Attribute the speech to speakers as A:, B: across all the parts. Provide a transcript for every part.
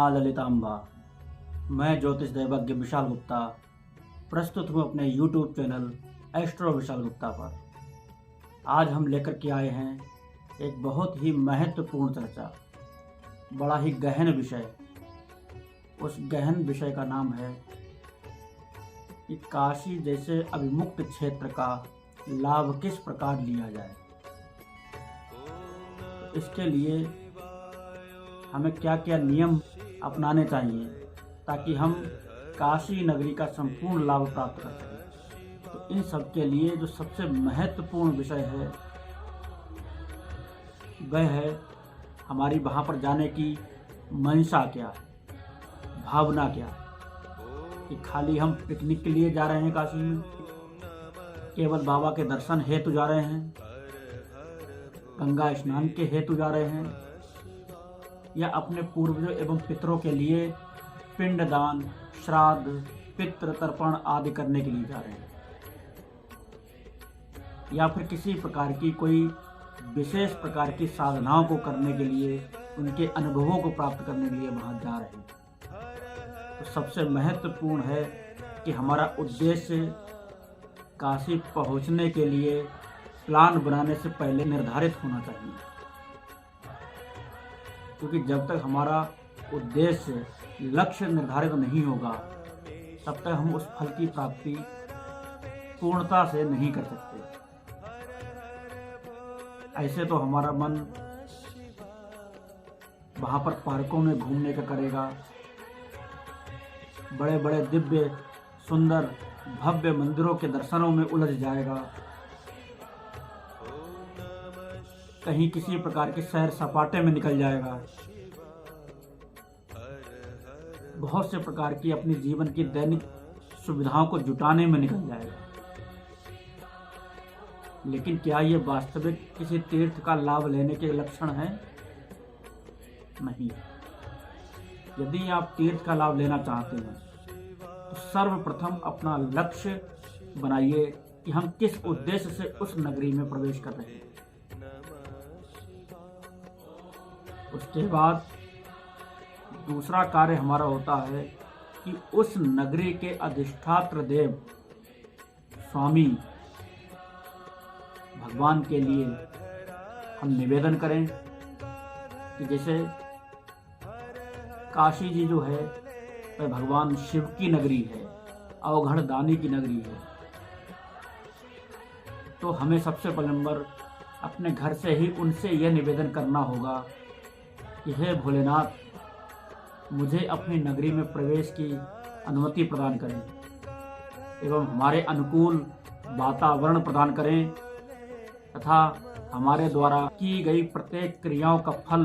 A: माँ ललितांबा। मैं ज्योतिष दैवज्ञ विशाल गुप्ता प्रस्तुत हूँ अपने YouTube channel astro Vishal Gupta पर। आज हम लेकर के आए हैं एक बहुत ही महत्वपूर्ण चर्चा, बड़ा ही गहन विषय। उस गहन विषय का नाम है कि काशी जैसे अभिमुक्त क्षेत्र का लाभ किस प्रकार लिया जाए। इसके लिए हमें क्या क्या नियम अपनाने चाहिए ताकि हम काशी नगरी का संपूर्ण लाभ प्राप्त कर सकें। तो इन सब के लिए जो सबसे महत्वपूर्ण विषय है वह है हमारी वहाँ पर जाने की मंशा क्या है, भावना क्या है। कि खाली हम पिकनिक के लिए जा रहे हैं काशी में, केवल बाबा के दर्शन हेतु जा रहे हैं, गंगा स्नान के हेतु जा रहे हैं, या अपने पूर्वजों एवं पितरों के लिए पिंडदान, श्राद्ध, पितृ तर्पण आदि करने के लिए जा रहे हैं, या फिर किसी प्रकार की कोई विशेष प्रकार की साधनाओं को करने के लिए, उनके अनुभवों को प्राप्त करने के लिए वहाँ जा रहे हैं। तो सबसे महत्वपूर्ण है कि हमारा उद्देश्य काशी पहुँचने के लिए प्लान बनाने से पहले निर्धारित होना चाहिए, क्योंकि जब तक हमारा उद्देश्य लक्ष्य निर्धारित नहीं होगा तब तक हम उस फल की प्राप्ति पूर्णता से नहीं कर सकते। ऐसे तो हमारा मन वहाँ पर पार्कों में घूमने का करेगा, बड़े बड़े दिव्य सुंदर भव्य मंदिरों के दर्शनों में उलझ जाएगा, कहीं किसी प्रकार के सैर सपाटे में निकल जाएगा, बहुत से प्रकार की अपनी जीवन की दैनिक सुविधाओं को जुटाने में निकल जाएगा। लेकिन क्या ये वास्तविक किसी तीर्थ का लाभ लेने के लक्षण हैं? नहीं। यदि आप तीर्थ का लाभ लेना चाहते हैं तो सर्वप्रथम अपना लक्ष्य बनाइए कि हम किस उद्देश्य से उस नगरी में प्रवेश कर रहे हैं। उसके बाद दूसरा कार्य हमारा होता है कि उस नगरी के अधिष्ठात्र देव स्वामी भगवान के लिए हम निवेदन करें कि जैसे काशी जी जो है वह भगवान शिव की नगरी है, अवघड़ दानी की नगरी है। तो हमें सबसे पहले नंबर अपने घर से ही उनसे यह निवेदन करना होगा कि हे भोलेनाथ, मुझे अपनी नगरी में प्रवेश की अनुमति प्रदान करें एवं हमारे अनुकूल वातावरण प्रदान करें तथा हमारे द्वारा की गई प्रत्येक क्रियाओं का फल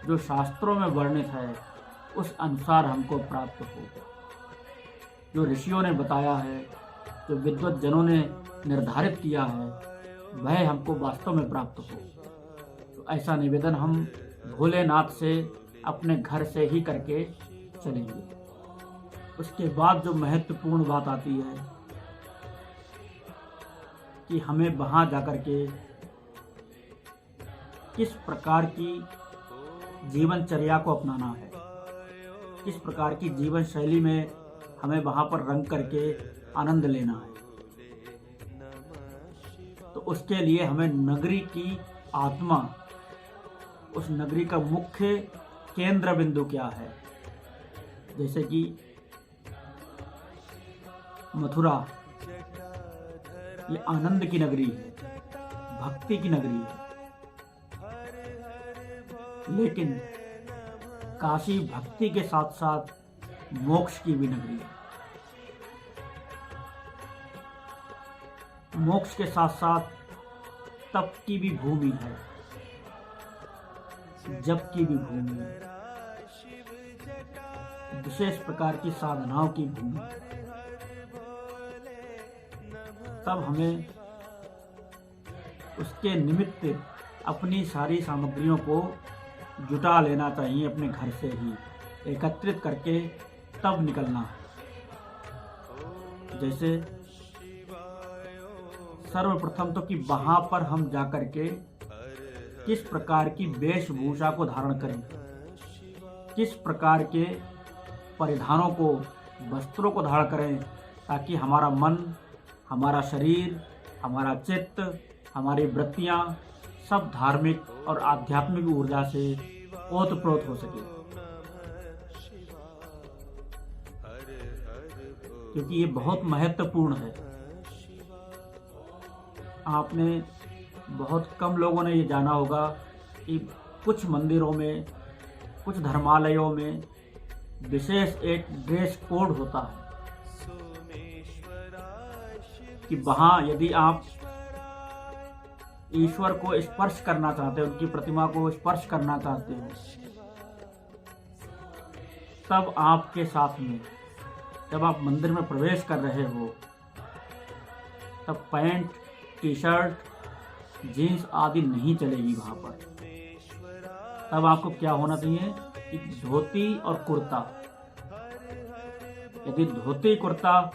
A: जो शास्त्रों में वर्णित है उस अनुसार हमको प्राप्त हो। जो ऋषियों ने बताया है, जो विद्वत जनों ने निर्धारित किया है, वह हमको वास्तव में प्राप्त हो। तो ऐसा निवेदन हम भोलेनाथ से अपने घर से ही करके चलेंगे। उसके बाद जो महत्वपूर्ण बात आती है कि हमें वहाँ जाकर के किस प्रकार की जीवनचर्या को अपनाना है, किस प्रकार की जीवन शैली में हमें वहाँ पर रंग करके आनंद लेना है। तो उसके लिए हमें नगरी की आत्मा, उस नगरी का मुख्य केंद्र बिंदु क्या है, जैसे कि मथुरा ये आनंद की नगरी है, भक्ति की नगरी है, लेकिन काशी भक्ति के साथ साथ मोक्ष की भी नगरी है। मोक्ष के साथ साथ तप की भी भूमि है, जप की भी भूमि है, विशेष प्रकार की साधनाओं की भूमि है। तब हमें उसके निमित्त अपनी सारी सामग्रियों को जुटा लेना चाहिए, अपने घर से ही एकत्रित करके तब निकलना है। जैसे सर्वप्रथम तो कि वहां पर हम जाकर के किस प्रकार की वेशभूषा को धारण करें, किस प्रकार के परिधानों को, वस्त्रों को धारण करें ताकि हमारा मन, हमारा शरीर, हमारा चित्त, हमारी वृत्तियाँ सब धार्मिक और आध्यात्मिक ऊर्जा से ओतप्रोत हो सके। क्योंकि ये बहुत महत्वपूर्ण है। आपने बहुत कम लोगों ने ये जाना होगा कि कुछ मंदिरों में, कुछ धर्मालयों में विशेष एक ड्रेस कोड होता है कि वहाँ यदि आप ईश्वर को स्पर्श करना चाहते हैं, उनकी प्रतिमा को स्पर्श करना चाहते हैं, तब आपके साथ में, जब आप मंदिर में प्रवेश कर रहे हो, तब पैंट, टी शर्ट, जीन्स आदि नहीं चलेगी वहाँ पर। तब आपको क्या होना चाहिए कि धोती और कुर्ता। यदि धोती कुर्ता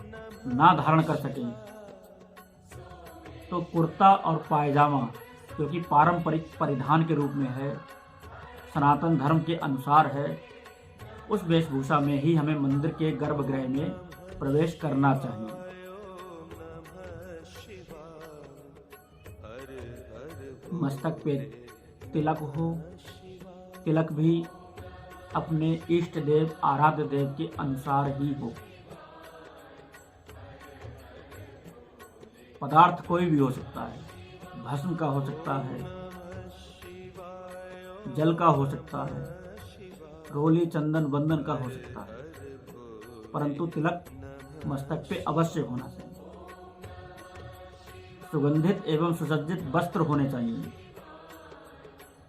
A: ना धारण कर सकें तो कुर्ता और पायजामा, जो कि पारंपरिक परिधान के रूप में है, सनातन धर्म के अनुसार है, उस वेशभूषा में ही हमें मंदिर के गर्भगृह में प्रवेश करना चाहिए। मस्तक पे तिलक हो, तिलक भी अपने इष्ट देव, आराध्य देव के अनुसार ही हो। पदार्थ कोई भी हो सकता है, भस्म का हो सकता है, जल का हो सकता है, रोली चंदन बंदन का हो सकता है, परंतु तिलक मस्तक पे अवश्य होना चाहिए। सुगंधित एवं सुसज्जित वस्त्र होने चाहिए,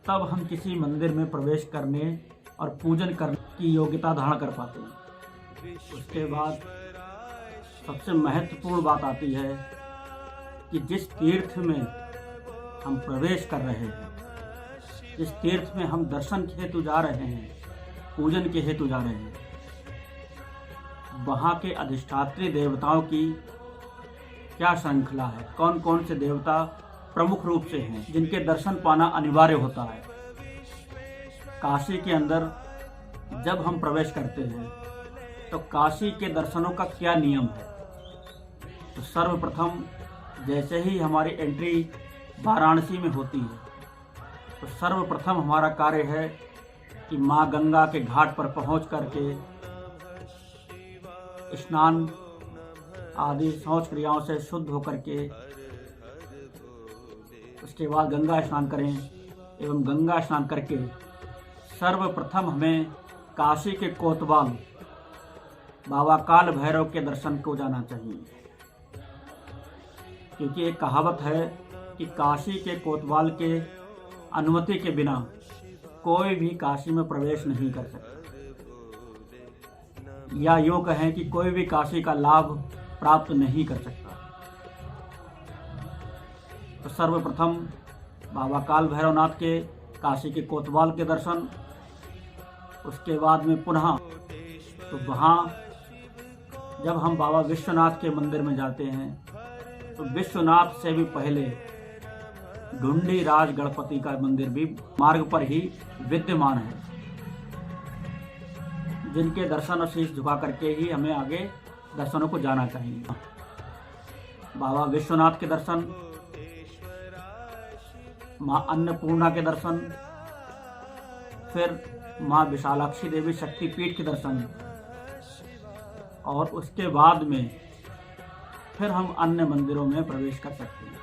A: तब हम किसी मंदिर में प्रवेश करने और पूजन करने की योग्यता धारण कर पाते हैं। उसके बाद सबसे महत्वपूर्ण बात आती है कि जिस तीर्थ में हम प्रवेश कर रहे हैं, जिस तीर्थ में हम दर्शन के हेतु जा रहे हैं, पूजन के हेतु जा रहे हैं, वहाँ के अधिष्ठात्री देवताओं की क्या श्रृंखला है, कौन कौन से देवता प्रमुख रूप से हैं जिनके दर्शन पाना अनिवार्य होता है। काशी के अंदर जब हम प्रवेश करते हैं तो काशी के दर्शनों का क्या नियम है। तो सर्वप्रथम जैसे ही हमारी एंट्री वाराणसी में होती है तो सर्वप्रथम हमारा कार्य है कि माँ गंगा के घाट पर पहुँच करके स्नान आदि शौच क्रियाओं से शुद्ध होकर के उसके बाद गंगा स्नान करें एवं गंगा स्नान करके सर्वप्रथम हमें काशी के कोतवाल बाबा काल भैरव के दर्शन को जाना चाहिए। क्योंकि एक कहावत है कि काशी के कोतवाल के अनुमति के बिना कोई भी काशी में प्रवेश नहीं कर सकता, या यूँ कहें कि कोई भी काशी का लाभ प्राप्त नहीं कर सकता। तो सर्वप्रथम बाबा काल भैरवनाथ के काशी के कोतवाल के दर्शन, उसके बाद में पुनः तो वहाँ जब हम बाबा विश्वनाथ के मंदिर में जाते हैं तो विश्वनाथ से भी पहले ढूंढी राज गणपति का मंदिर भी मार्ग पर ही विद्यमान है, जिनके दर्शन और शीश झुका करके ही हमें आगे दर्शनों को जाना चाहिए। बाबा विश्वनाथ के दर्शन, माँ अन्नपूर्णा के दर्शन, फिर माँ विशालाक्षी देवी शक्तिपीठ के दर्शन, और उसके बाद में फिर हम अन्य मंदिरों में प्रवेश कर सकते हैं,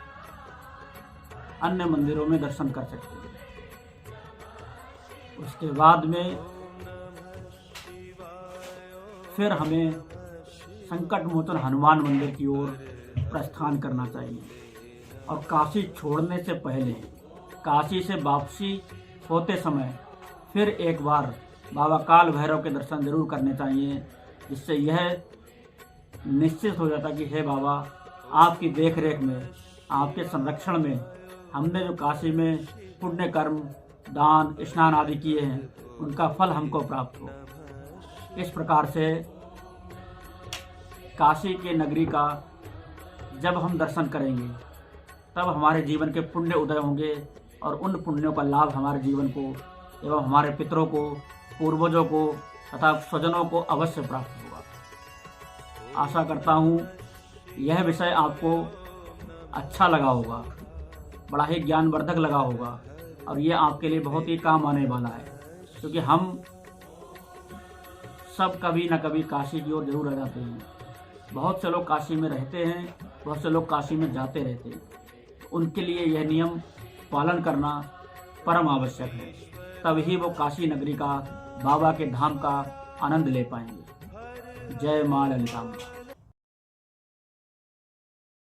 A: अन्य मंदिरों में दर्शन कर सकते हैं। उसके बाद में फिर हमें संकट मोचन हनुमान मंदिर की ओर प्रस्थान करना चाहिए। और काशी छोड़ने से पहले, काशी से वापसी होते समय फिर एक बार बाबा काल भैरव के दर्शन जरूर करने चाहिए, जिससे यह निश्चित हो जाता कि हे बाबा, आपकी देख रेख में, आपके संरक्षण में हमने जो काशी में पुण्य कर्म, दान, स्नान आदि किए हैं, उनका फल हमको प्राप्त हो। इस प्रकार से काशी के नगरी का जब हम दर्शन करेंगे तब हमारे जीवन के पुण्य उदय होंगे और उन पुण्यों का लाभ हमारे जीवन को एवं हमारे पितरों को पूर्वजों को तथा स्वजनों को अवश्य प्राप्त होगा। आशा करता हूँ यह विषय आपको अच्छा लगा होगा, बड़ा ही ज्ञानवर्धक लगा होगा और ये आपके लिए बहुत ही काम आने वाला है, क्योंकि हम सब कभी न कभी काशी की ओर जरूर आ जाते हैं। बहुत से लोग काशी में रहते हैं, बहुत से लोग काशी में जाते रहते हैं। उनके लिए यह नियम पालन करना परम आवश्यक है, तभी वो काशी नगरी का, बाबा के धाम का आनंद ले पाएंगे। जय मां ललितांबा।